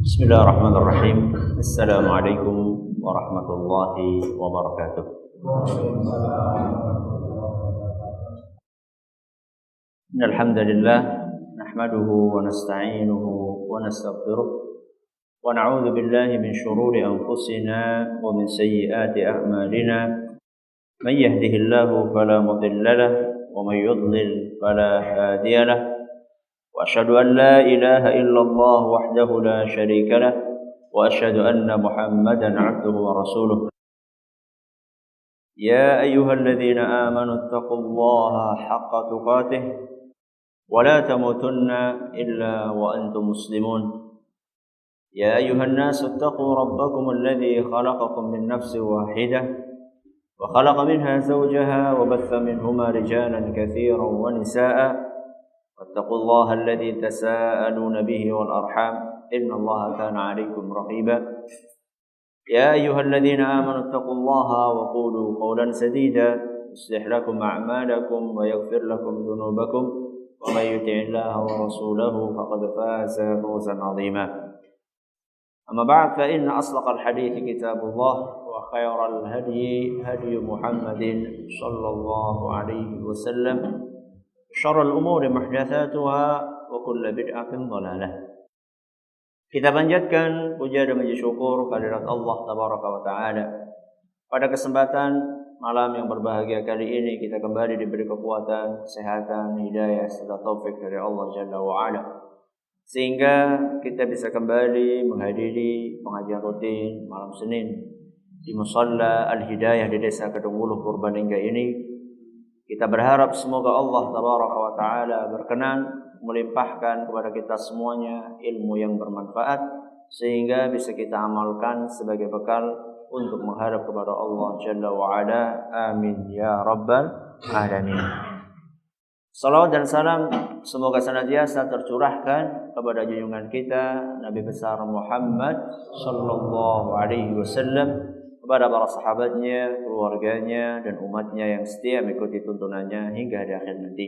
Bismillahirrahmanirrahim. Assalamualaikum warahmatullahi wabarakatuh. Innal hamdalillah nahmaduhu wa nasta'inuhu wa nastaghfiruh wa na'udzu billahi min shururi anfusina wa min sayyiati a'malina. Man yahdihillahu fala mudilla lahu wa man yudlil fala hadiya lahu. وأشهد أن لا إله إلا الله وحده لا شريك له وأشهد أن محمدا عبده ورسوله يا أيها الذين آمنوا اتقوا الله حق تقاته ولا تموتن إلا وأنتم مسلمون يا أيها الناس اتقوا ربكم الذي خلقكم من نفس واحدة وخلق منها زوجها وبث منهما رجالا كثيرا ونساء واتقوا الله الذي تساءلون به والأرحام إن الله كان عليكم رقيبا يا أيها الذين آمنوا اتقوا الله وقولوا قولا سديدا يصلح لكم أعمالكم ويغفر لكم ذنوبكم ومن يطع الله ورسوله فقد فاز فوزا عظيما أما بعد فإن أصدق الحديث كتاب الله وخير الهدي هدي محمد صلى الله عليه وسلم syarrul umuri muhdatsatuha wa kullu bid'atin dhalalah. Kita panjatkan puja dan puji syukur kehadirat Allah tabaraka wa taala. Pada kesempatan malam yang berbahagia kali ini kita kembali diberi kekuatan, kesehatan, hidayah serta taufik dari Allah Jalla wa ala. Sehingga kita bisa kembali menghadiri pengajian rutin malam Senin di Musalla Al-Hidayah di Desa Kedunguluh Purbalingga ini. Kita berharap semoga Allah tabaraka wa taala berkenan melimpahkan kepada kita semuanya ilmu yang bermanfaat sehingga bisa kita amalkan sebagai bekal untuk menghadap kepada Allah Jalla wa ala. Amin ya rabbal alamin. Salawat dan salam semoga senantiasa tercurahkan kepada junjungan kita Nabi besar Muhammad sallallahu alaihi wasallam, kepada para sahabatnya, keluarganya, dan umatnya yang setia mengikuti tuntunannya hingga di akhir nanti.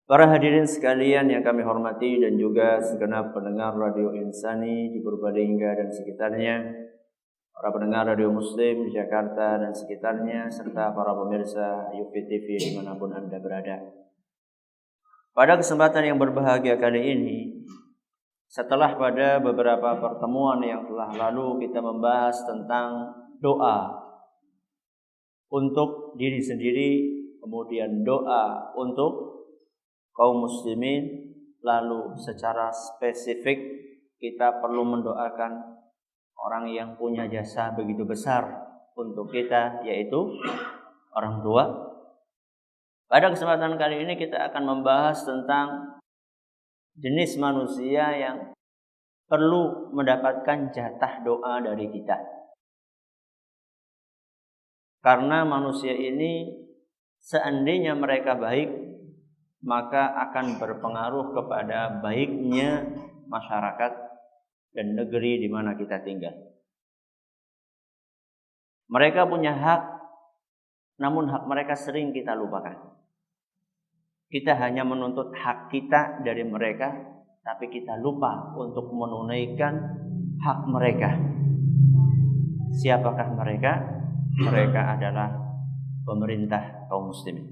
Para hadirin sekalian yang kami hormati dan juga segenap pendengar Radio Insani di Purbalingga dan sekitarnya, para pendengar Radio Muslim di Jakarta dan sekitarnya, serta para pemirsa UPTV dimanapun Anda berada. Pada kesempatan yang berbahagia kali ini, setelah pada beberapa pertemuan yang telah lalu kita membahas tentang doa untuk diri sendiri, kemudian doa untuk kaum muslimin, lalu secara spesifik kita perlu mendoakan orang yang punya jasa begitu besar untuk kita, yaitu orang tua. Pada kesempatan kali ini kita akan membahas tentang jenis manusia yang perlu mendapatkan jatah doa dari kita. Karena manusia ini seandainya mereka baik, maka akan berpengaruh kepada baiknya masyarakat dan negeri di mana kita tinggal. Mereka punya hak, namun hak mereka sering kita lupakan. Kita hanya menuntut hak kita dari mereka, tapi kita lupa untuk menunaikan hak mereka. Siapakah mereka? Mereka adalah pemerintah kaum muslimin.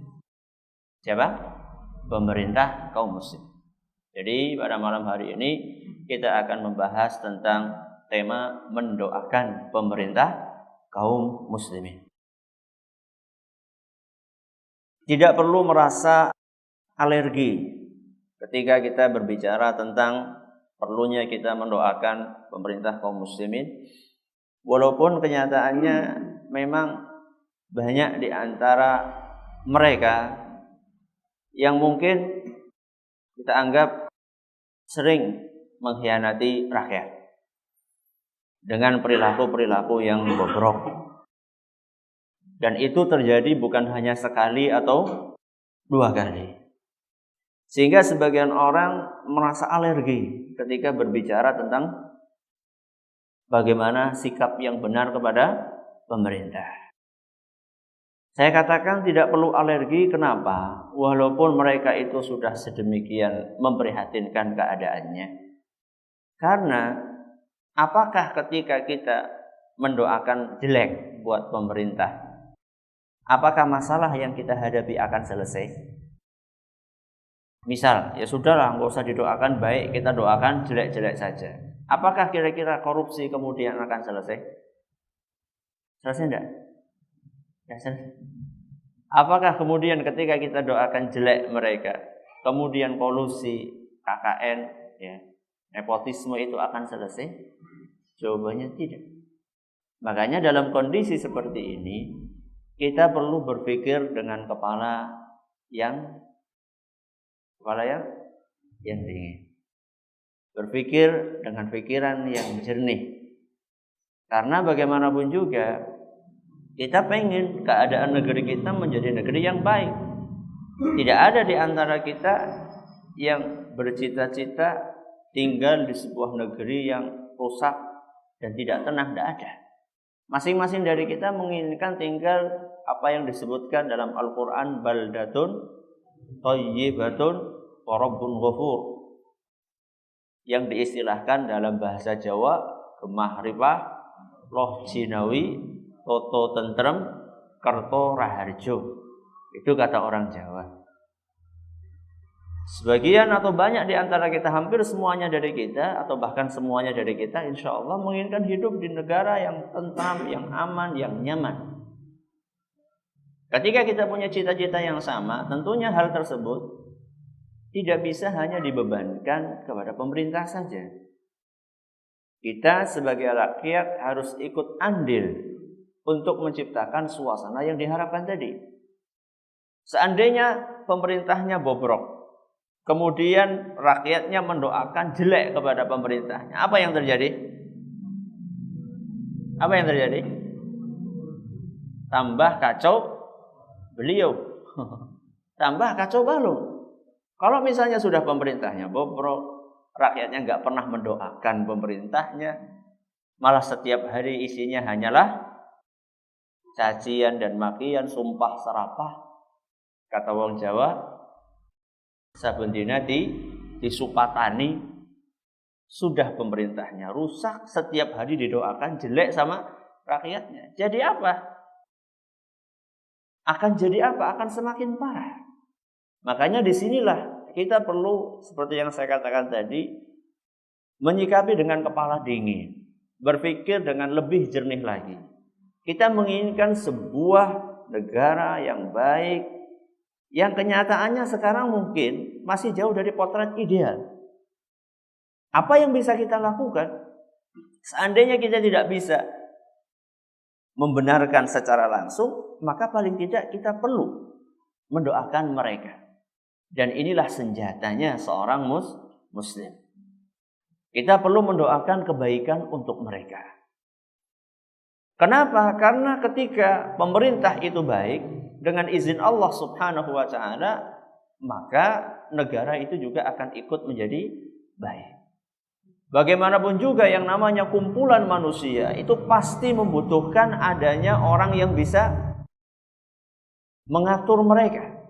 Siapa? Pemerintah kaum muslim. Jadi pada malam hari ini kita akan membahas tentang tema mendoakan pemerintah kaum muslimin. Tidak perlu merasa alergi ketika kita berbicara tentang perlunya kita mendoakan pemerintah kaum muslimin, walaupun kenyataannya memang banyak di antara mereka yang mungkin kita anggap sering mengkhianati rakyat dengan perilaku-perilaku yang bobrok, dan itu terjadi bukan hanya sekali atau dua kali. Sehingga sebagian orang merasa alergi ketika berbicara tentang bagaimana sikap yang benar kepada pemerintah. Saya katakan tidak perlu alergi, kenapa? Walaupun mereka itu sudah sedemikian memprihatinkan keadaannya. Karena apakah ketika kita mendoakan jelek buat pemerintah, apakah masalah yang kita hadapi akan selesai? Misal, ya sudahlah, nggak usah didoakan baik, kita doakan jelek-jelek saja. Apakah kira-kira korupsi kemudian akan selesai? Selesai enggak? Ya, selesai. Apakah kemudian ketika kita doakan jelek mereka, kemudian kolusi, KKN, ya, nepotisme itu akan selesai? Jawabannya tidak. Makanya dalam kondisi seperti ini, kita perlu berpikir dengan kepala yang dingin. Berpikir dengan pikiran yang jernih. Karena bagaimanapun juga, kita pengen keadaan negeri kita menjadi negeri yang baik. Tidak ada di antara kita yang bercita-cita tinggal di sebuah negeri yang rusak dan tidak tenang, tidak ada. Masing-masing dari kita menginginkan tinggal apa yang disebutkan dalam Al-Quran, baldatun thayyibatun wa rabbun ghafur, yang diistilahkan dalam bahasa Jawa gemah ripah, loh jinawi, toto tentrem, kerto raharjo. Itu kata orang Jawa. Sebagian atau banyak di antara kita, hampir semuanya dari kita, atau bahkan semuanya dari kita, insya Allah menginginkan hidup di negara yang tentram, yang aman, yang nyaman. Ketika kita punya cita-cita yang sama, tentunya hal tersebut tidak bisa hanya dibebankan kepada pemerintah saja. Kita sebagai rakyat harus ikut andil untuk menciptakan suasana yang diharapkan tadi. Seandainya pemerintahnya bobrok, kemudian rakyatnya mendoakan jelek kepada pemerintahnya, apa yang terjadi? Apa yang terjadi? Tambah kacau beliau. Tambah kacau balau. Kalau misalnya sudah pemerintahnya bobrok, rakyatnya nggak pernah mendoakan pemerintahnya, malah setiap hari isinya hanyalah cacian dan makian, sumpah serapah. Kata wong Jawa, saben dina disupatani. Sudah pemerintahnya rusak, setiap hari didoakan jelek sama rakyatnya. Jadi apa? Akan jadi apa? Akan semakin parah. Makanya disinilah kita perlu, seperti yang saya katakan tadi, menyikapi dengan kepala dingin, berpikir dengan lebih jernih lagi. Kita menginginkan sebuah negara yang baik, yang kenyataannya sekarang mungkin masih jauh dari potret ideal. Apa yang bisa kita lakukan? Seandainya kita tidak bisa membenarkan secara langsung, maka paling tidak kita perlu mendoakan mereka. Dan inilah senjatanya seorang muslim. Kita perlu mendoakan kebaikan untuk mereka. Kenapa? Karena ketika pemerintah itu baik, dengan izin Allah Subhanahu wa ta'ala, maka negara itu juga akan ikut menjadi baik. Bagaimanapun juga yang namanya kumpulan manusia itu pasti membutuhkan adanya orang yang bisa mengatur mereka.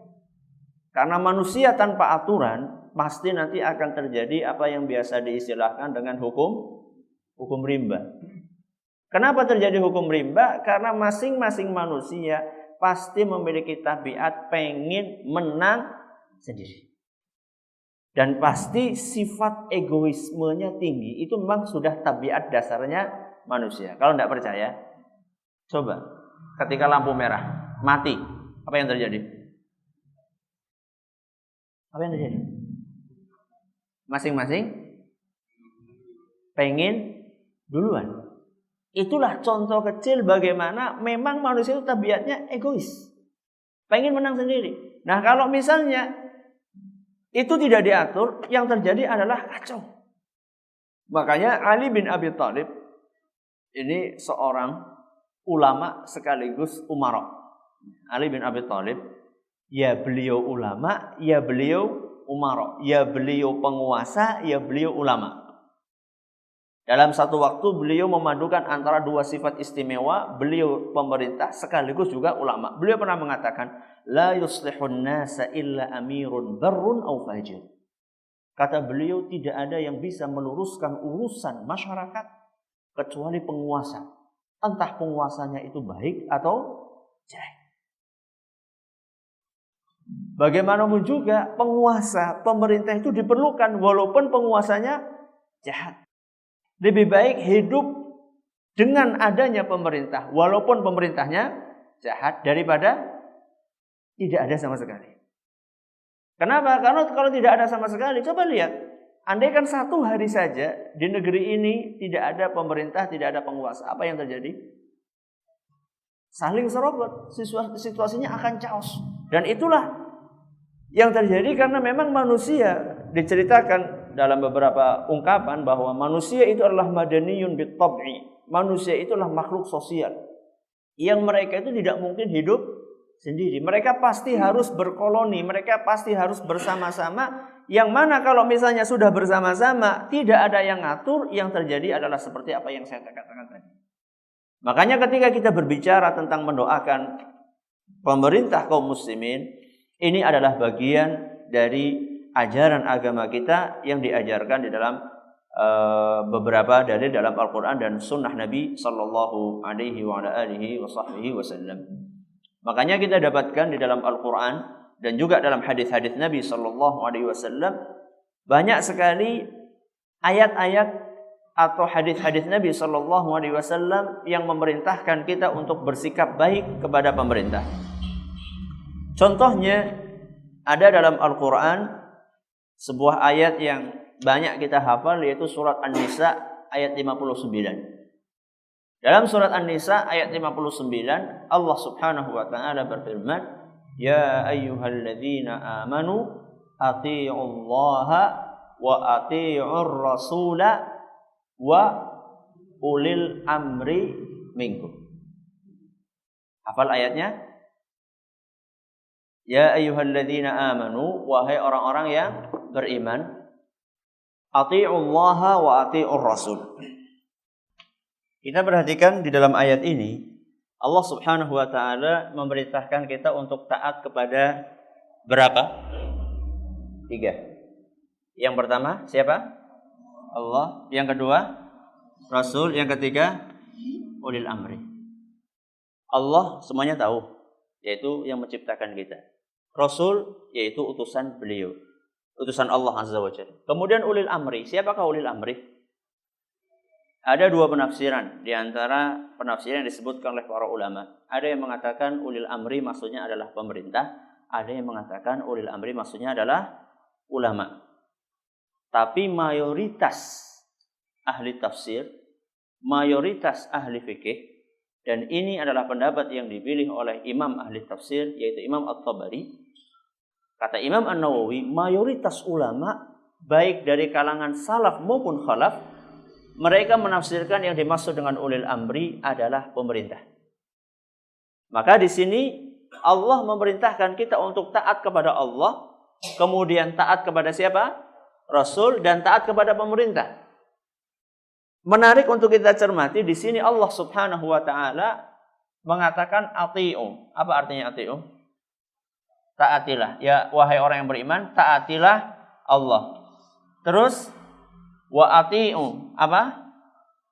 Karena manusia tanpa aturan pasti nanti akan terjadi apa yang biasa diistilahkan dengan hukum rimba. Kenapa terjadi hukum rimba? Karena masing-masing manusia pasti memiliki tabiat pengen menang sendiri. Dan pasti sifat egoismenya tinggi. Itu memang sudah tabiat dasarnya manusia. Kalau tidak percaya, coba ketika lampu merah mati, apa yang terjadi? Apa yang terjadi? Masing-masing pengen duluan. Itulah contoh kecil bagaimana memang manusia itu tabiatnya egois. Pengen menang sendiri. Nah, kalau misalnya itu tidak diatur, yang terjadi adalah kacau. Makanya Ali bin Abi Thalib ini seorang ulama sekaligus umara. Ali bin Abi Thalib, ya beliau ulama, ya beliau umara, ya beliau penguasa, ya beliau ulama. Dalam satu waktu beliau memadukan antara dua sifat istimewa, beliau pemerintah sekaligus juga ulama. Beliau pernah mengatakan, la yuslihun nasa illa amirun barrun aw fajir. Kata beliau, tidak ada yang bisa meluruskan urusan masyarakat kecuali penguasa. Entah penguasanya itu baik atau jelek. Bagaimanapun juga penguasa, pemerintah itu diperlukan walaupun penguasanya jahat. Lebih baik hidup dengan adanya pemerintah walaupun pemerintahnya jahat daripada tidak ada sama sekali. Kenapa? Karena kalau tidak ada sama sekali, coba lihat. Andaikan satu hari saja di negeri ini tidak ada pemerintah, tidak ada penguasa, apa yang terjadi? Saling serobot, situasinya akan chaos. Dan itulah yang terjadi karena memang manusia, diceritakan dalam beberapa ungkapan bahwa manusia itu adalah madaniyun bitab'i. Manusia itulah makhluk sosial. Yang mereka itu tidak mungkin hidup sendiri. Mereka pasti harus berkoloni, mereka pasti harus bersama-sama. Yang mana kalau misalnya sudah bersama-sama, tidak ada yang ngatur, yang terjadi adalah seperti apa yang saya katakan tadi. Makanya ketika kita berbicara tentang mendoakan pemerintah kaum muslimin, ini adalah bagian dari ajaran agama kita yang diajarkan di dalam beberapa dalil dalam Al-Quran dan Sunnah Nabi Sallallahu Alaihi Wasallam. Makanya kita dapatkan di dalam Al-Quran dan juga dalam hadis-hadis Nabi Sallallahu Alaihi Wasallam banyak sekali ayat-ayat atau hadis-hadis Nabi Sallallahu Alaihi Wasallam yang memerintahkan kita untuk bersikap baik kepada pemerintah. Contohnya ada dalam Al-Quran sebuah ayat yang banyak kita hafal, yaitu surat An-Nisa ayat 59. Dalam surat An-Nisa ayat 59 Allah Subhanahu wa taala berfirman, "Ya ayyuhalladzina amanu athi'ullaha wa athi'ur rasula wa ulil amri minkum." Hafal ayatnya? Ya ayyuhalladzina amanu, wahai orang-orang yang beriman, athi'ullaha wa athi'ur rasul. Kita perhatikan di dalam ayat ini, Allah Subhanahu wa taala memerintahkan kita untuk taat kepada berapa? 3. Yang pertama siapa? Allah. Yang kedua Rasul. Yang ketiga ulil amri. Allah semuanya tahu, yaitu yang menciptakan kita. Rasul yaitu utusan beliau, utusan Allah Azza wa Jalla. Kemudian ulil amri. Siapakah ulil amri? Ada dua penafsiran di antara penafsiran yang disebutkan oleh para ulama. Ada yang mengatakan ulil amri maksudnya adalah pemerintah, ada yang mengatakan ulil amri maksudnya adalah ulama. Tapi mayoritas ahli tafsir, mayoritas ahli fikih, dan ini adalah pendapat yang dipilih oleh imam ahli tafsir yaitu Imam At-Tabari. Kata Imam An-Nawawi, mayoritas ulama baik dari kalangan salaf maupun khalaf, mereka menafsirkan yang dimaksud dengan ulil amri adalah pemerintah. Maka di sini Allah memerintahkan kita untuk taat kepada Allah, kemudian taat kepada siapa? Rasul, dan taat kepada pemerintah. Menarik untuk kita cermati, di sini Allah Subhanahu wa taala mengatakan ati'u. Apa artinya ati'u? Taatilah. Ya wahai orang yang beriman, taatilah Allah. Terus wa ati'u apa?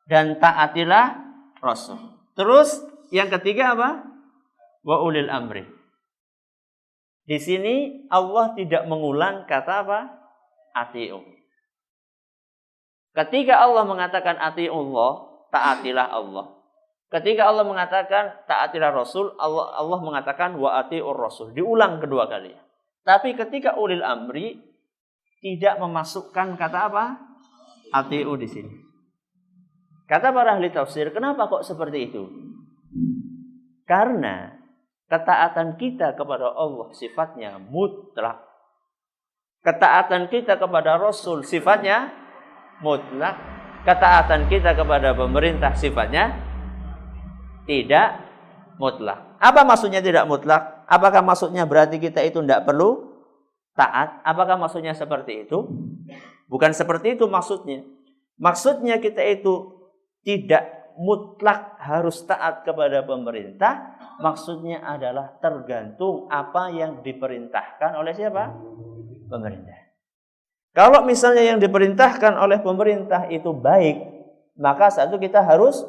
Dan taatilah Rasul. Terus yang ketiga apa? Wa ulil amri. Di sini Allah tidak mengulang kata apa? Ati'u. Ketika Allah mengatakan ati'ullah, taatilah Allah. Ketika Allah mengatakan taatilah Rasul, Allah mengatakan wa ati'ur Rasul. Diulang kedua kali. Tapi ketika ulil amri tidak memasukkan kata apa? Ati'u di sini. Kata para ahli tafsir, kenapa kok seperti itu? Karena ketaatan kita kepada Allah sifatnya mutlak. Ketaatan kita kepada Rasul sifatnya mutlak. Ketaatan kita kepada pemerintah sifatnya tidak mutlak. Apa maksudnya tidak mutlak? Apakah maksudnya berarti kita itu tidak perlu taat? Apakah maksudnya seperti itu? Bukan seperti itu maksudnya. Maksudnya kita itu tidak mutlak harus taat kepada pemerintah. Maksudnya adalah tergantung apa yang diperintahkan oleh siapa? Pemerintah. Kalau misalnya yang diperintahkan oleh pemerintah itu baik, maka saat itu kita harus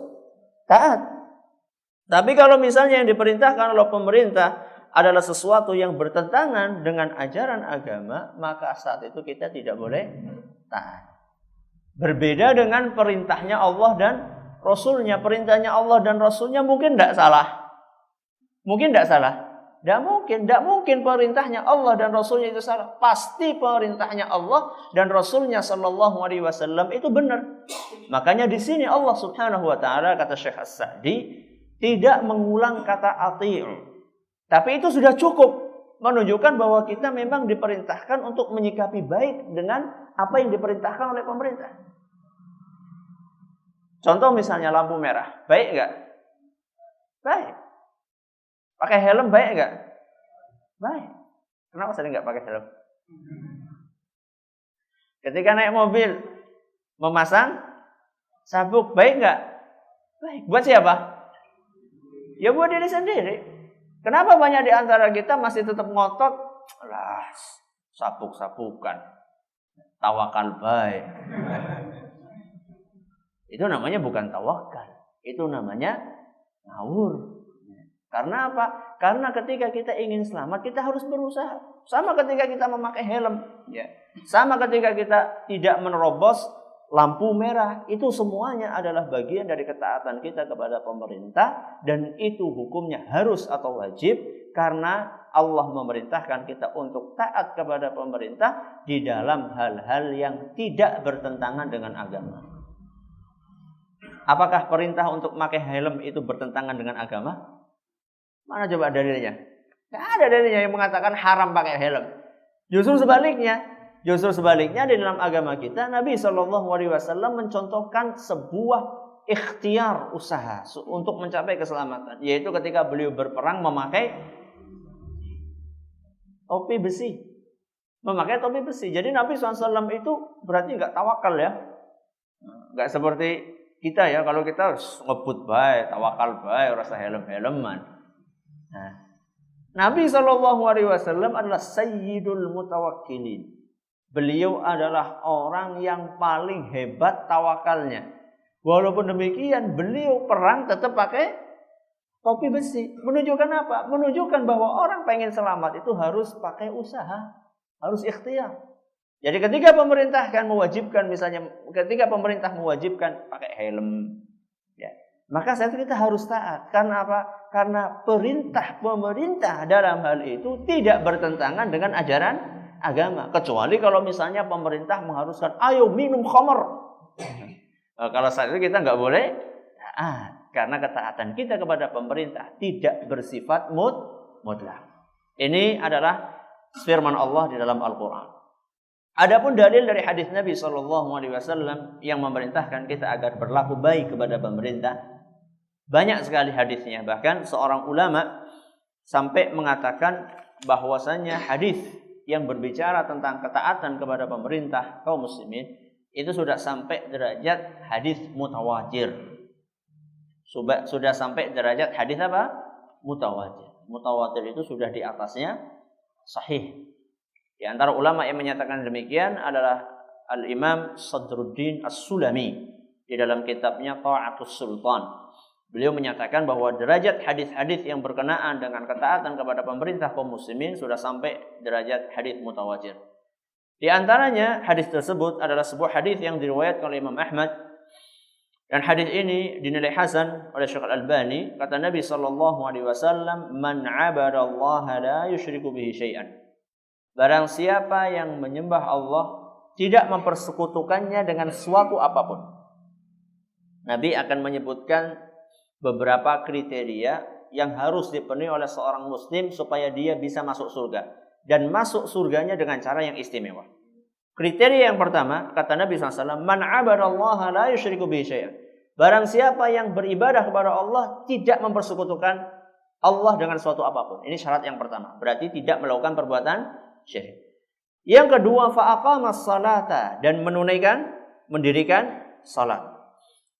taat. Tapi kalau misalnya yang diperintahkan oleh pemerintah adalah sesuatu yang bertentangan dengan ajaran agama, maka saat itu kita tidak boleh taat. Berbeda dengan perintahnya Allah dan Rasulnya. Perintahnya Allah dan Rasulnya mungkin tidak salah. Mungkin tidak salah. Tidak mungkin perintahnya Allah dan Rasulnya itu salah. Pasti perintahnya Allah dan Rasulnya Sallallahu Alaihi Wasallam itu benar. Makanya di sini Allah Subhanahu Wa Taala, kata Syekh As-Sa'di, tidak mengulang kata ati'u. Tapi itu sudah cukup menunjukkan bahwa kita memang diperintahkan untuk menyikapi baik dengan apa yang diperintahkan oleh pemerintah. Contoh misalnya lampu merah, baik nggak? Baik. Pakai helm baik nggak? Baik. Kenapa saya nggak pakai helm? Ketika naik mobil, memasang sabuk, baik nggak? Baik. Buat siapa? Ya buat diri sendiri. Kenapa banyak di antara kita masih tetap ngotot? Alah, sabuk-sabukan. Tawakal baik. Itu namanya bukan tawakal. Itu namanya ngawur. Karena apa? Karena ketika kita ingin selamat, kita harus berusaha. Sama ketika kita memakai helm. Sama ketika kita tidak menerobos lampu merah. Itu semuanya adalah bagian dari ketaatan kita kepada pemerintah. Dan itu hukumnya harus atau wajib. Karena Allah memerintahkan kita untuk taat kepada pemerintah di dalam hal-hal yang tidak bertentangan dengan agama. Apakah perintah untuk memakai helm itu bertentangan dengan agama? Mana coba dalilnya? Tidak ada dalilnya yang mengatakan haram pakai helm. Justru sebaliknya di dalam agama kita, Nabi SAW mencontohkan sebuah ikhtiar usaha untuk mencapai keselamatan, yaitu ketika beliau berperang memakai topi besi. Memakai topi besi. Jadi Nabi SAW itu berarti nggak tawakal ya, nggak seperti kita ya. Kalau kita ngebut baik, tawakal baik, rasa helm-helman. Nah, Nabi SAW adalah sayyidul mutawakkilin. Beliau adalah orang yang paling hebat tawakalnya. Walaupun demikian, beliau perang tetap pakai topi besi. Menunjukkan apa? Menunjukkan bahwa orang pengen selamat itu harus pakai usaha, harus ikhtiar. Jadi ketika pemerintah mewajibkan, misalnya ketika pemerintah mewajibkan pakai helm, ya, maka saat itu kita harus taat. Karena apa? Karena perintah pemerintah dalam hal itu tidak bertentangan dengan ajaran agama. Kecuali kalau misalnya pemerintah mengharuskan, ayo minum khamr. Kalau saat itu kita nggak boleh taat. Karena ketaatan kita kepada pemerintah tidak bersifat mutlak. Ini adalah firman Allah di dalam Al-Quran. Adapun dalil dari hadis Nabi SAW yang memerintahkan kita agar berlaku baik kepada pemerintah, banyak sekali hadisnya. Bahkan seorang ulama sampai mengatakan bahwasanya hadis yang berbicara tentang ketaatan kepada pemerintah kaum muslimin itu sudah sampai derajat hadis mutawatir. Sudah sampai derajat hadis apa? Mutawatir. Mutawatir itu sudah di atasnya sahih. Di antara ulama yang menyatakan demikian adalah Al-Imam Sadruddin As-Sulami di dalam kitabnya Ta'atus Sultan. Beliau menyatakan bahwa derajat hadis-hadis yang berkenaan dengan ketaatan kepada pemerintah kaum muslimin sudah sampai derajat hadis mutawatir. Di antaranya hadis tersebut adalah sebuah hadis yang diriwayatkan oleh Imam Ahmad, dan hadis ini dinilai hasan oleh Syekh Al-Albani. Kata Nabi SAW, "Man 'abadallaha la yusyriku bihi syai'an." Barang siapa yang menyembah Allah tidak mempersekutukannya dengan suatu apapun. Nabi akan menyebutkan beberapa kriteria yang harus dipenuhi oleh seorang muslim supaya dia bisa masuk surga. Dan masuk surganya dengan cara yang istimewa. Kriteria yang pertama, kata Nabi SAW, "Man 'abadallaha la yusyriku bihi syai'an." Barang siapa yang beribadah kepada Allah tidak mempersekutukan Allah dengan suatu apapun. Ini syarat yang pertama. Berarti tidak melakukan perbuatan syirik. Yang kedua, fa'aqamas salata, dan mendirikan salat.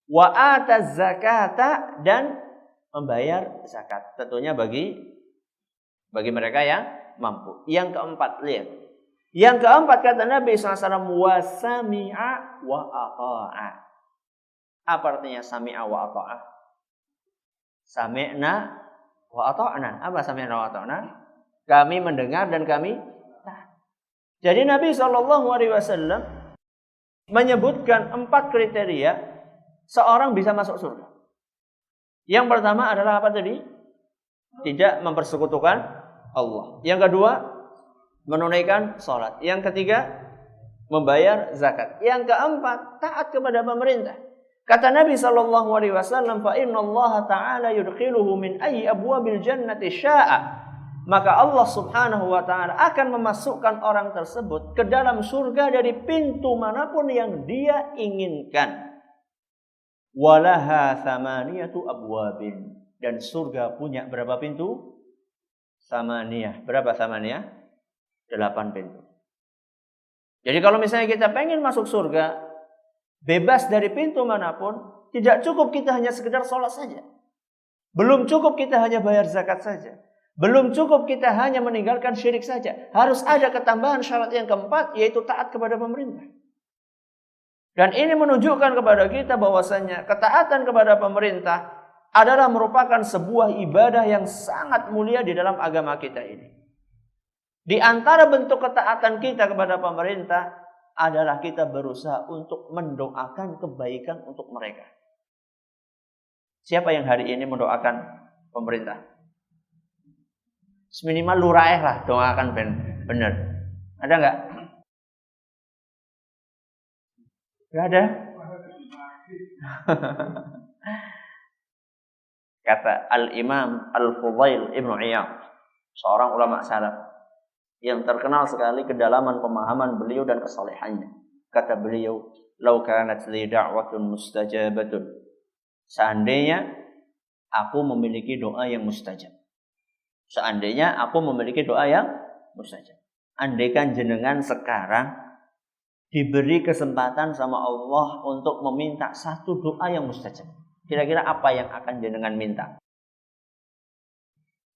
Wa ataz zakata, dan membayar zakat. Tentunya bagi mereka yang mampu. Yang keempat, lihat. Yang keempat kata Nabi SAW, wa sami'a wa ata'a. Apa artinya sami'a wa ata'a? Sami'na wa ata'na. Apa sami'na wa ata'na? Kami mendengar dan kami taat. Jadi Nabi SAW menyebutkan 4 kriteria seorang bisa masuk surga. Yang pertama adalah apa tadi? Tidak mempersekutukan Allah. Yang kedua, menunaikan sholat. Yang ketiga, membayar zakat. Yang keempat, taat kepada pemerintah. Kata Nabi SAW, fa inna Allah Ta'ala yudkhiluhu min ayyi abwabil jannati sya'a. Maka Allah Subhanahu wa Ta'ala akan memasukkan orang tersebut ke dalam surga dari pintu manapun yang dia inginkan. Walaha thamaniyatu abwabin. Dan surga punya berapa pintu? Samaniyah. Berapa samaniyah? 8 pintu. Jadi kalau misalnya kita pengen masuk surga, bebas dari pintu manapun, tidak cukup kita hanya sekedar sholat saja. Belum cukup kita hanya bayar zakat saja. Belum cukup kita hanya meninggalkan syirik saja. Harus ada ketambahan syarat yang keempat, yaitu taat kepada pemerintah. Dan ini menunjukkan kepada kita bahwasanya ketaatan kepada pemerintah adalah merupakan sebuah ibadah yang sangat mulia di dalam agama kita ini. Di antara bentuk ketaatan kita kepada pemerintah adalah kita berusaha untuk mendoakan kebaikan untuk mereka. Siapa yang hari ini mendoakan pemerintah? Minimal lurah lah doakan benar. Ada nggak? Nggak ada. Kata Al-Imam Al-Fudail Ibnu Iyad, seorang ulama salaf yang terkenal sekali kedalaman pemahaman beliau dan kesalehannya. Kata beliau, "Lau kanat li da'watun mustajabatun." Seandainya aku memiliki doa yang mustajab. Seandainya aku memiliki doa yang mustajab. Andaikan jenengan sekarang diberi kesempatan sama Allah untuk meminta satu doa yang mustajab. Kira-kira apa yang akan jenengan minta?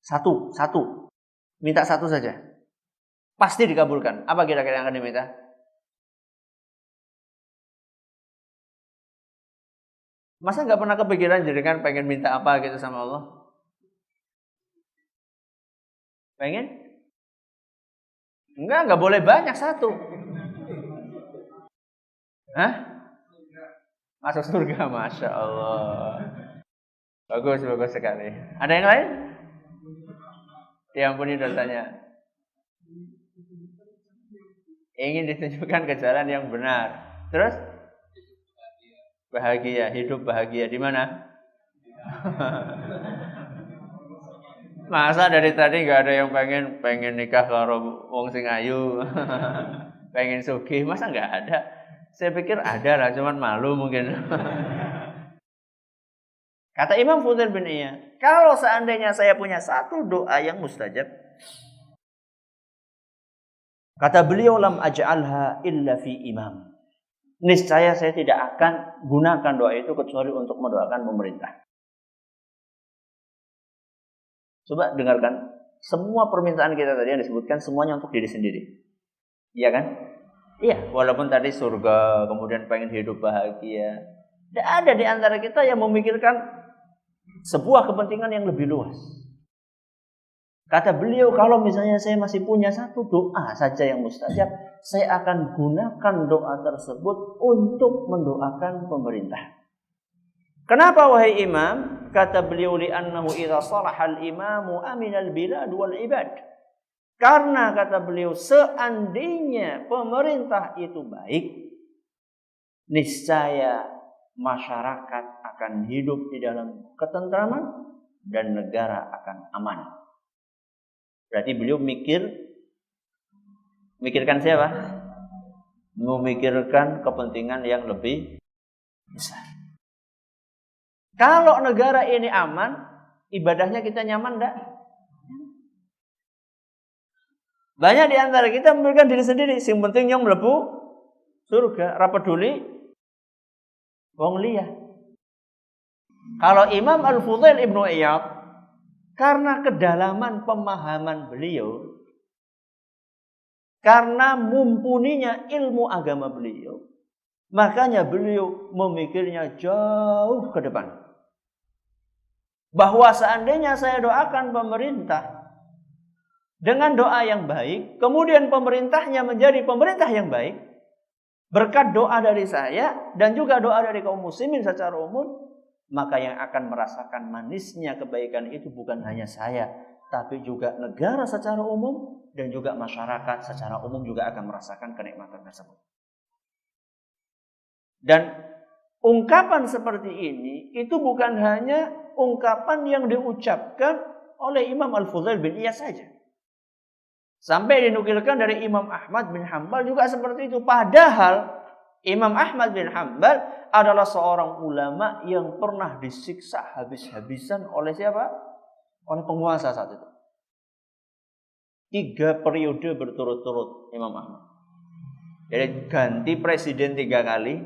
Satu. Minta satu saja. Pasti dikabulkan. Apa kira-kira yang akan diminta? Masa nggak pernah kepikiran jenengan pengen minta apa gitu sama Allah? Pengen? Enggak boleh banyak, satu. Hah? Masuk surga, Masya Allah. Bagus sekali. Ada yang lain? Diampuni dosanya. Ingin ditunjukkan ke jalan yang benar. Terus? Bahagia, hidup bahagia. Di mana? Masa dari tadi nggak ada yang pengen nikah karo wong sing ayu, pengen sugih, masa nggak ada? Saya pikir ada lah, cuman malu mungkin. Kata Imam Fudail bin Iyad, kalau seandainya saya punya satu doa yang mustajab, kata beliau, lam aj'alha illa fi imam. Niscaya saya tidak akan gunakan doa itu kecuali untuk mendoakan pemerintah. Coba dengarkan, semua permintaan kita tadi yang disebutkan semuanya untuk diri sendiri. Iya kan? Iya, walaupun tadi surga, kemudian pengen hidup bahagia. Tidak ada di antara kita yang memikirkan sebuah kepentingan yang lebih luas. Kata beliau, kalau misalnya saya masih punya satu doa saja yang mustajab, saya akan gunakan doa tersebut untuk mendoakan pemerintah. Kenapa wahai imam? Kata beliau, li'annahu idza salahal imamu aminal bilad wal ibad. Karena kata beliau, seandainya pemerintah itu baik, niscaya masyarakat akan hidup di dalam ketentraman dan negara akan aman. Berarti beliau mikirkan siapa? Memikirkan kepentingan yang lebih besar. Kalau negara ini aman, ibadahnya kita nyaman enggak? Banyak di antara kita memikirkan diri sendiri, sing penting yang mlebu surga, ra peduli wong liya. Kalau Imam Al-Fudail Ibnu Iyad, karena kedalaman pemahaman beliau, Karena mumpuninya ilmu agama beliau, makanya beliau memikirnya jauh ke depan. Bahwa seandainya saya doakan pemerintah dengan doa yang baik, kemudian pemerintahnya menjadi pemerintah yang baik, berkat doa dari saya dan juga doa dari kaum muslimin secara umum, maka yang akan merasakan manisnya kebaikan itu bukan hanya saya, tapi juga negara secara umum dan juga masyarakat secara umum juga akan merasakan kenikmatan tersebut. Dan ungkapan seperti ini itu bukan hanya ungkapan yang diucapkan oleh Imam Al-Fudail bin Iyad saja. Sampai dinukilkan dari Imam Ahmad bin Hanbal juga seperti itu. Padahal Imam Ahmad bin Hanbal adalah seorang ulama yang pernah disiksa habis-habisan oleh siapa? Oleh penguasa saat itu. 3 periode berturut-turut Imam Ahmad. Jadi ganti presiden 3 kali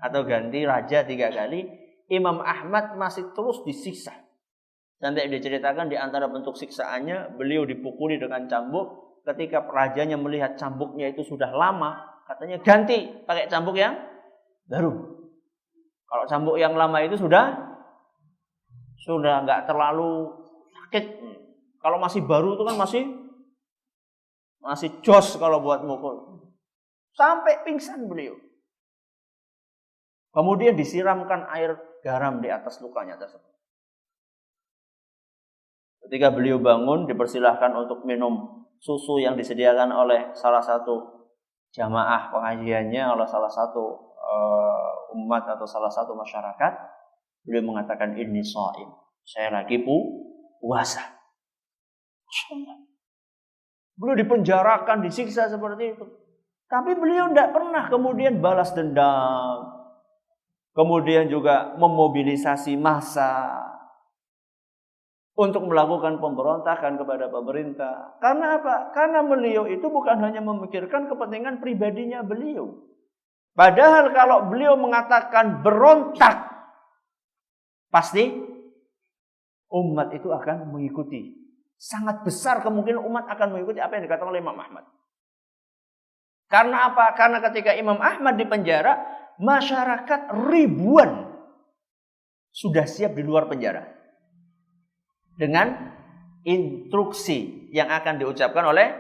atau ganti raja 3 kali, Imam Ahmad masih terus disiksa. Sampai diceritakan di antara bentuk siksaannya, beliau dipukuli dengan cambuk. Ketika rajanya melihat cambuknya itu sudah lama, katanya ganti pakai cambuk yang baru. Kalau cambuk yang lama itu sudah nggak terlalu sakit. Kalau masih baru itu kan masih jos kalau buat mukul. Sampai pingsan beliau. Kemudian disiramkan air garam di atas lukanya tersebut. Ketika beliau bangun, dipersilahkan untuk minum susu yang disediakan oleh salah satu jamaah pengajiannya, oleh salah satu umat atau salah satu masyarakat. Beliau mengatakan, ini shaim, saya lagi puasa. Beliau dipenjarakan, disiksa seperti itu. Tapi beliau tidak pernah kemudian balas dendam. Kemudian juga memobilisasi massa untuk melakukan pemberontakan kepada pemerintah. Karena apa? Karena beliau itu bukan hanya memikirkan kepentingan pribadinya beliau. Padahal kalau beliau mengatakan berontak, pasti umat itu akan mengikuti. Sangat besar kemungkinan umat akan mengikuti apa yang dikatakan oleh Imam Ahmad. Karena apa? Karena ketika Imam Ahmad dipenjara, masyarakat ribuan sudah siap di luar penjara. Dengan instruksi yang akan diucapkan oleh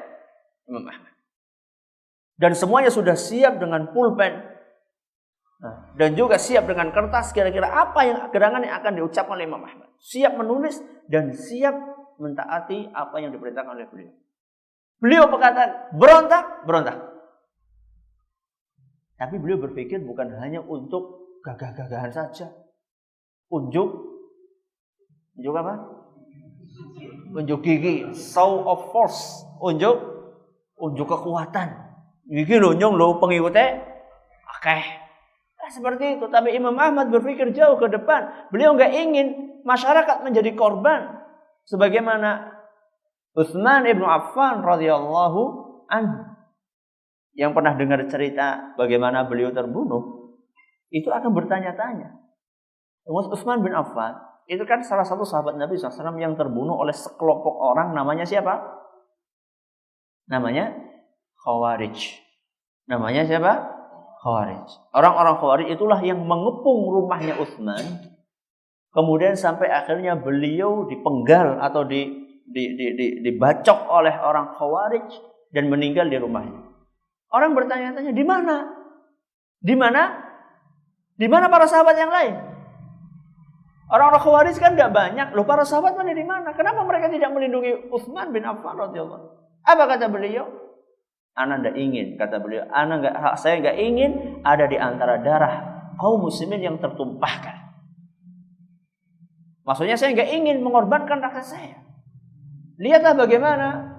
Imam Ahmad. Dan semuanya sudah siap dengan pulpen. Dan juga siap dengan kertas kira-kira apa yang gerangan yang akan diucapkan oleh Imam Ahmad. Siap menulis dan siap mentaati apa yang diperintahkan oleh beliau. Beliau berkata, berontak. Tapi beliau berpikir bukan hanya untuk gagah-gagahan saja. Unjuk apa? Unjuk gigi, show of force, unjuk kekuatan. Gigi lo nyong lo pengikutnya, oke. Seperti itu. Tapi Imam Ahmad berpikir jauh ke depan. Beliau nggak ingin masyarakat menjadi korban, sebagaimana Utsman ibnu Affan radhiyallahu anhu yang pernah dengar cerita bagaimana beliau terbunuh, itu akan bertanya-tanya. Utsman bin Affan itu kan salah satu sahabat Nabi SAW yang terbunuh oleh sekelompok orang, namanya siapa? Namanya Khawarij. Namanya siapa? Khawarij. Orang-orang Khawarij itulah yang mengepung rumahnya Utsman. Kemudian sampai akhirnya beliau dipenggal atau dibacok oleh orang Khawarij dan meninggal di rumahnya. Orang bertanya-tanya, di mana? Di mana para sahabat yang lain? Orang-orang Khawarij kan tidak banyak. Loh, para sahabat mana di mana? Kenapa mereka tidak melindungi Utsman bin Affan radhiyallahu? Apa kata beliau? Ana tidak ingin, kata beliau. Saya nggak ingin ada di antara darah kaum muslimin yang tertumpahkan. Maksudnya saya nggak ingin mengorbankan rakyat saya. Lihatlah bagaimana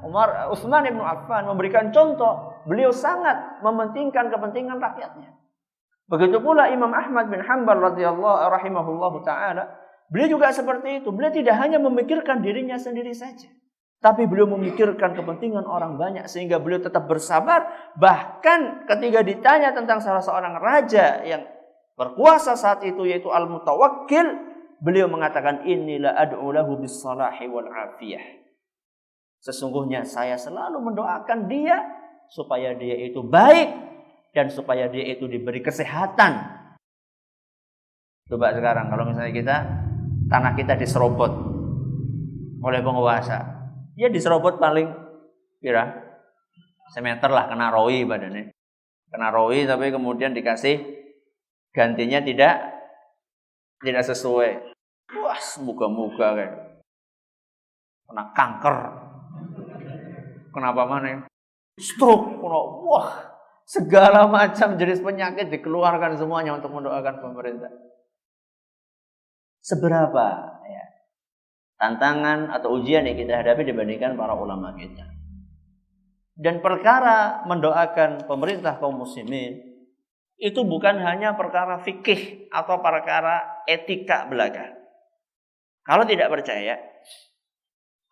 Utsman bin Affan memberikan contoh. Beliau sangat mementingkan kepentingan rakyatnya. Begitu pula Imam Ahmad bin Hanbal radhiyallahu rahimahullahu taala, beliau juga seperti itu. Beliau tidak hanya memikirkan dirinya sendiri saja, tapi beliau memikirkan kepentingan orang banyak sehingga beliau tetap bersabar. Bahkan ketika ditanya tentang salah seorang raja yang berkuasa saat itu yaitu Al-Mutawakkil, beliau mengatakan inilah ad'u lahu bis-salahi wal afiyah. Sesungguhnya saya selalu mendoakan dia supaya dia itu baik dan supaya dia itu diberi kesehatan. Coba sekarang kalau misalnya tanah kita diserobot oleh penguasa, ya diserobot paling kira semeter lah, kena roi badannya, kena roi, tapi kemudian dikasih gantinya tidak sesuai. Wah, moga-moga kayak kena kanker, kenapa mana? Stroke, wah, segala macam jenis penyakit dikeluarkan semuanya untuk mendoakan pemerintah. Seberapa ya tantangan atau ujian yang kita hadapi dibandingkan para ulama kita. Dan perkara mendoakan pemerintah kaum muslimin itu bukan hanya perkara fikih atau perkara etika belaka. Kalau tidak percaya,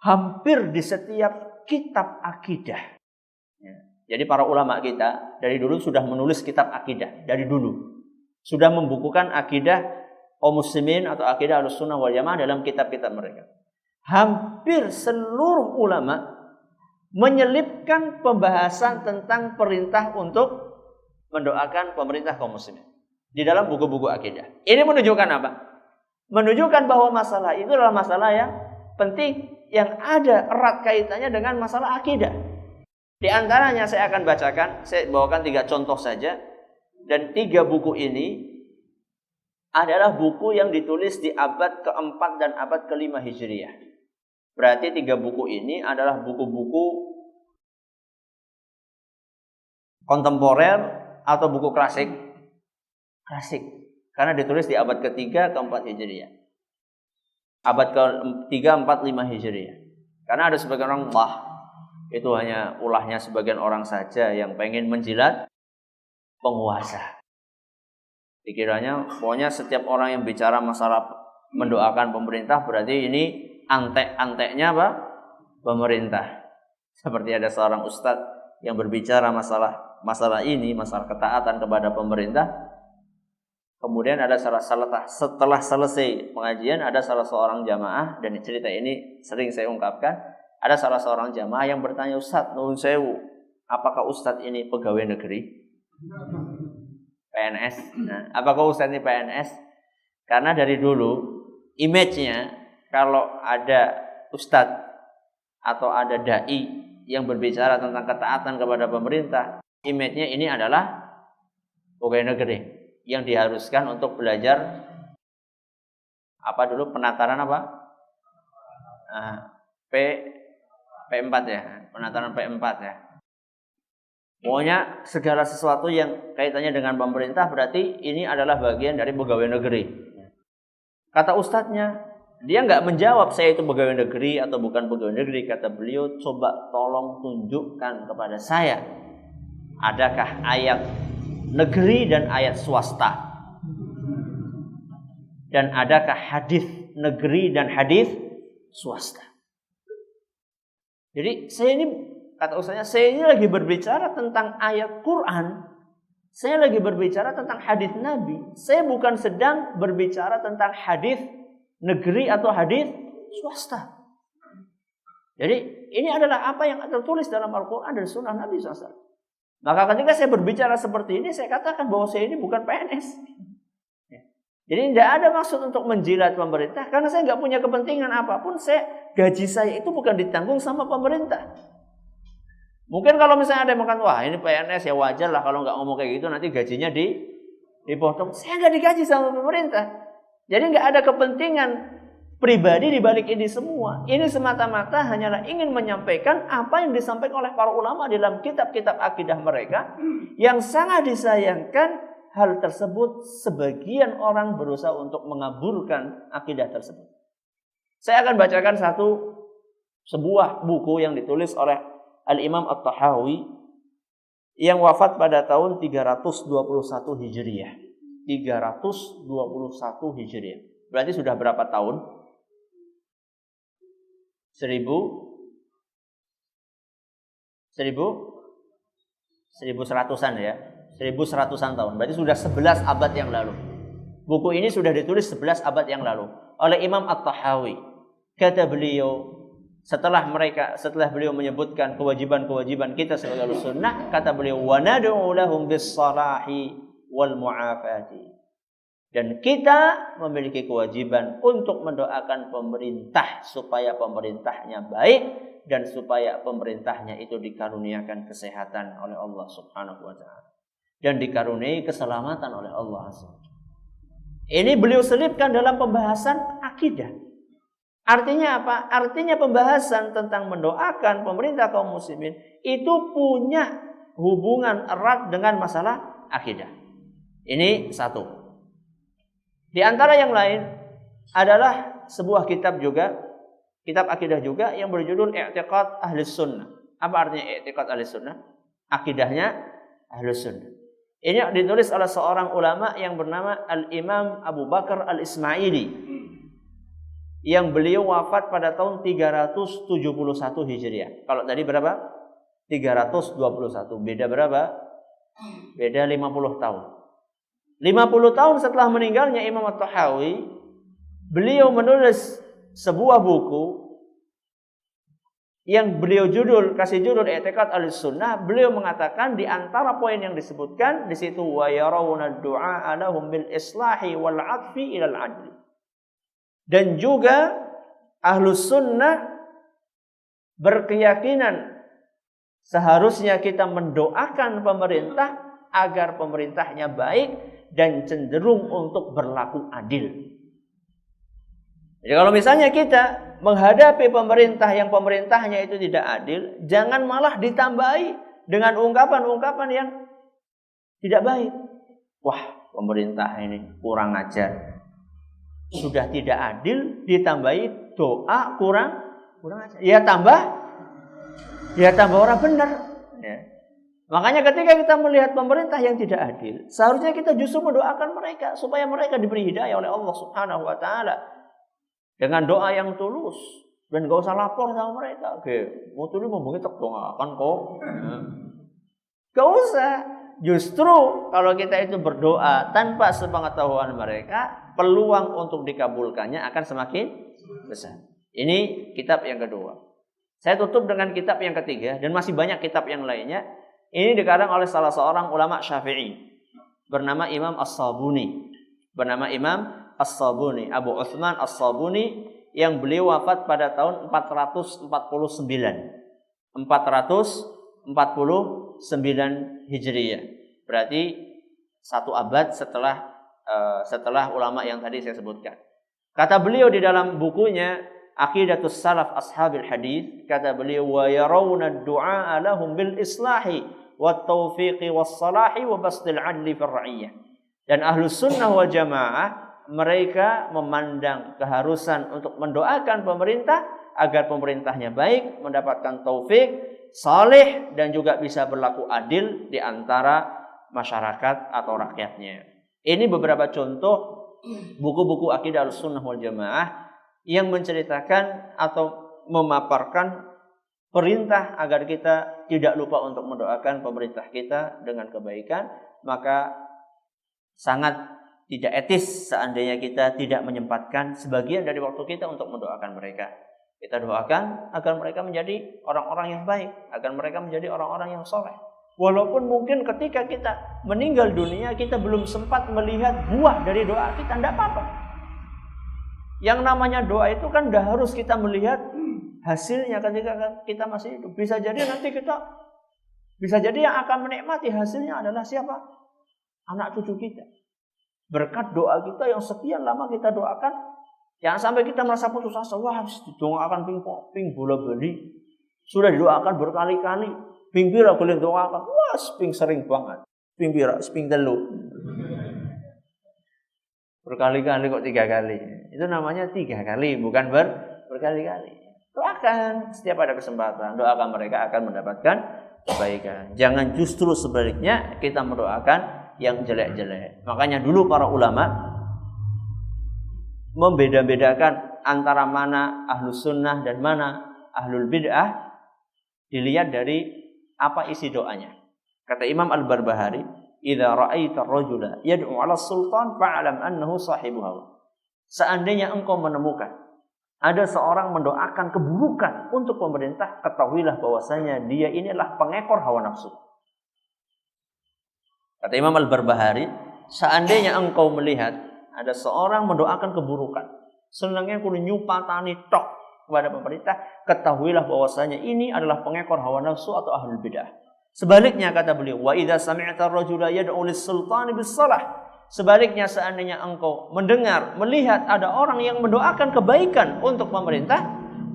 hampir di setiap kitab akidah. Jadi para ulama kita dari dulu sudah menulis kitab akidah. Dari dulu sudah membukukan akidah kaum muslimin atau akidah Ahlussunnah wal Jamaah dalam kitab-kitab mereka. Hampir seluruh ulama menyelipkan pembahasan tentang perintah untuk mendoakan pemerintah kaum muslimin di dalam buku-buku akidah. Ini menunjukkan apa? Menunjukkan bahwa masalah itu adalah masalah yang penting, yang ada erat kaitannya dengan masalah akidah. Di antaranya saya akan bacakan, saya bawakan 3 contoh saja. Dan 3 buku ini adalah buku yang ditulis di abad ke-4 dan abad ke-5 Hijriah. Berarti 3 buku ini adalah buku-buku kontemporer atau buku klasik. Karena ditulis di abad ke-3 ke-4 Hijriah. Abad ke-3, 4, 5 Hijriah. Karena ada sebagian orang, wah, itu hanya ulahnya sebagian orang saja yang pengen menjilat penguasa. Dikiranya pokoknya setiap orang yang bicara masalah mendoakan pemerintah berarti ini antek-anteknya apa? Pemerintah. Seperti ada seorang ustadz yang berbicara masalah ini, masalah ketaatan kepada pemerintah. Kemudian ada setelah selesai pengajian ada salah seorang jamaah, dan cerita ini sering saya ungkapkan. Ada salah seorang jamaah yang bertanya, Ustadz, nuwun sewu, apakah Ustadz ini pegawai negeri? PNS. Nah, apakah Ustadz ini PNS? Karena dari dulu image-nya kalau ada Ustadz atau ada dai yang berbicara tentang ketaatan kepada pemerintah, image-nya ini adalah pegawai negeri yang diharuskan untuk belajar apa dulu, penataran apa? P4 ya, penataran P4 ya. Pokoknya segala sesuatu yang kaitannya dengan pemerintah berarti ini adalah bagian dari pegawai negeri. Kata ustadznya, dia nggak menjawab saya itu pegawai negeri atau bukan pegawai negeri. Kata beliau, coba tolong tunjukkan kepada saya, adakah ayat negeri dan ayat swasta, dan adakah hadis negeri dan hadis swasta. Jadi saya ini, kata ustaznya, saya ini lagi berbicara tentang ayat Quran, saya lagi berbicara tentang hadis Nabi. Saya bukan sedang berbicara tentang hadis negeri atau hadis swasta. Jadi ini adalah apa yang tertulis dalam Al-Quran dan Sunnah Nabi SAW. Maka ketika saya berbicara seperti ini, saya katakan bahwa saya ini bukan PNS. Jadi tidak ada maksud untuk menjilat pemerintah, karena saya nggak punya kepentingan apapun. Gaji saya itu bukan ditanggung sama pemerintah. Mungkin kalau misalnya ada yang makan, wah ini PNS ya wajar lah kalau nggak ngomong kayak gitu, nanti gajinya dipotong. Saya nggak digaji sama pemerintah. Jadi nggak ada kepentingan pribadi di balik ini semua. Ini semata-mata hanyalah ingin menyampaikan apa yang disampaikan oleh para ulama dalam kitab-kitab akidah mereka. Yang sangat disayangkan, hal tersebut sebagian orang berusaha untuk mengaburkan akidah tersebut. Saya akan bacakan sebuah buku yang ditulis oleh Al-Imam At-Tahawi yang wafat pada tahun 321 Hijriah. 321 Hijriah. Berarti sudah berapa tahun? 1100-an ya. 1100-an tahun. Berarti sudah 11 abad yang lalu. Buku ini sudah ditulis 11 abad yang lalu oleh Imam At-Tahawi. Kata beliau, setelah beliau menyebutkan kewajiban-kewajiban kita sebagai Ahlussunnah, kata beliau wa nad'u lahum bis-salahi wal mu'afati. Dan kita memiliki kewajiban untuk mendoakan pemerintah supaya pemerintahnya baik dan supaya pemerintahnya itu dikaruniakan kesehatan oleh Allah Subhanahu wa taala dan dikaruniai keselamatan oleh Allah. Ini beliau selipkan dalam pembahasan akidah. Artinya apa? Artinya pembahasan tentang mendoakan pemerintah kaum muslimin itu punya hubungan erat dengan masalah akidah. Ini satu. Di antara yang lain adalah sebuah kitab juga, kitab akidah juga yang berjudul I'tiqad Ahlus Sunnah. Apa artinya I'tiqad Ahlus Sunnah? Akidahnya Ahlus Sunnah. Ini ditulis oleh seorang ulama yang bernama Al-Imam Abu Bakar Al-Ismaili, yang beliau wafat pada tahun 371 Hijriah. Kalau tadi berapa? 321. Beda berapa? Beda 50 tahun. 50 tahun setelah meninggalnya Imam At-Tahawi, beliau menulis sebuah buku yang beliau kasih judul I'tiqad Ahlussunnah. Beliau mengatakan di antara poin yang disebutkan di situ wa yarawna du'a lahum bil islahi wal 'atfi ila al-'adl. Dan juga Ahlussunnah berkeyakinan seharusnya kita mendoakan pemerintah agar pemerintahnya baik dan cenderung untuk berlaku adil. Jadi kalau misalnya kita menghadapi pemerintah yang pemerintahnya itu tidak adil, jangan malah ditambahi dengan ungkapan-ungkapan yang tidak baik. Wah, pemerintah ini kurang ajar. Sudah tidak adil, ditambahi doa kurang ajar. Ya tambah orang benar. Ya. Makanya ketika kita melihat pemerintah yang tidak adil, seharusnya kita justru mendoakan mereka supaya mereka diberi hidayah oleh Allah Subhanahu wa taala dengan doa yang tulus dan gak usah lapor sama mereka. Oke, mau tulis mau begitu doakan kok. Gak usah. Justru kalau kita itu berdoa tanpa sepengetahuan mereka, peluang untuk dikabulkannya akan semakin besar. Ini kitab yang kedua. Saya tutup dengan kitab yang ketiga dan masih banyak kitab yang lainnya. Ini dikarang oleh salah seorang ulama Syafi'i bernama Imam As-Sabuni. Abu Utsman As-Sabuni, yang beliau wafat pada tahun 449 Hijriah. Berarti 1 abad setelah ulama yang tadi saya sebutkan. Kata beliau di dalam bukunya Aqidatus Salaf Ashabil Hadits, kata beliau wa yarawna ad-du'a lahum bil islahi wat taufiqi was salahi wa basdil adli fir ra'iyah. Dan Ahlus Sunnah wal Jamaah mereka memandang keharusan untuk mendoakan pemerintah agar pemerintahnya baik, mendapatkan taufik, saleh dan juga bisa berlaku adil di antara masyarakat atau rakyatnya. Ini beberapa contoh buku-buku akidah Ahlussunnah wal Jamaah yang menceritakan atau memaparkan perintah agar kita tidak lupa untuk mendoakan pemerintah kita dengan kebaikan. Maka sangat tidak etis seandainya kita tidak menyempatkan sebagian dari waktu kita untuk mendoakan mereka. Kita doakan agar mereka menjadi orang-orang yang baik, agar mereka menjadi orang-orang yang soleh. Walaupun mungkin ketika kita meninggal dunia kita belum sempat melihat buah dari doa kita, tidak apa-apa. Yang namanya doa itu kan tidak harus kita melihat hasilnya ketika kita masih hidup. Bisa jadi yang akan menikmati hasilnya adalah siapa? Anak cucu kita. Berkat doa kita yang sekian lama kita doakan, jangan sampai kita merasa putus asa. Wah, doakan ping bola bali. Sudah didoakan berkali-kali. Ping pira boleh doakan. Wah, ping sering banget. Ping pira, ping telu. Berkali-kali kok 3 kali. Itu namanya 3 kali, bukan berkali-kali. Doakan setiap ada kesempatan, doakan mereka akan mendapatkan kebaikan. Jangan justru sebaliknya kita mendoakan yang jelek-jelek. Makanya dulu para ulama membeda-bedakan antara mana Ahlus Sunnah dan mana Ahlul Bid'ah dilihat dari apa isi doanya. Kata Imam Al-Barbahari, "Idza ra'aita ar-rajula yad'u 'ala as-sultan fa'lam annahu sahibu hawa." Seandainya engkau menemukan ada seorang mendoakan keburukan untuk pemerintah, ketahuilah bahwasanya dia inilah pengekor hawa nafsu. Kata Imam Al-Barbahari, seandainya engkau melihat ada seorang mendoakan keburukan, senangnya kudu nyupatani tok kepada pemerintah, ketahuilah bahwasanya ini adalah pengekor hawa nafsu atau ahlul bidah. Sebaliknya kata beliau, wa idza sami'ta ar-rajula yad'u lis-sultani bis-salah. Sebaliknya seandainya engkau mendengar, melihat ada orang yang mendoakan kebaikan untuk pemerintah,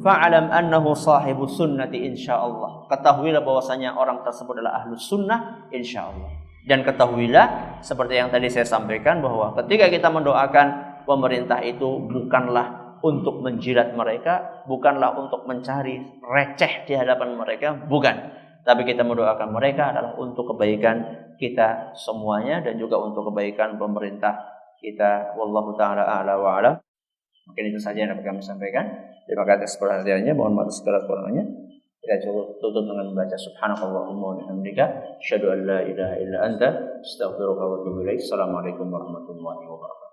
fa'alam annahu sahibu sunnati insyaallah. Ketahuilah bahwasanya orang tersebut adalah ahlus sunnah insyaallah. Dan ketahuilah seperti yang tadi saya sampaikan bahwa ketika kita mendoakan pemerintah itu bukanlah untuk menjilat mereka, bukanlah untuk mencari receh di hadapan mereka, bukan. Tapi kita mendoakan mereka adalah untuk kebaikan kita semuanya dan juga untuk kebaikan pemerintah kita. Wallahu taala a'la wa a'lam. Mungkin itu saja yang dapat kami sampaikan. Terima kasih atas perhatiannya. Mohon maaf segala kurangnya. Kita cukup tutup dengan membaca subhanakallahumma wa bihamdika asyhadu an la ilaha illa anta astaghfiruka wa atubu ilaik. Assalamualaikum warahmatullahi wabarakatuh.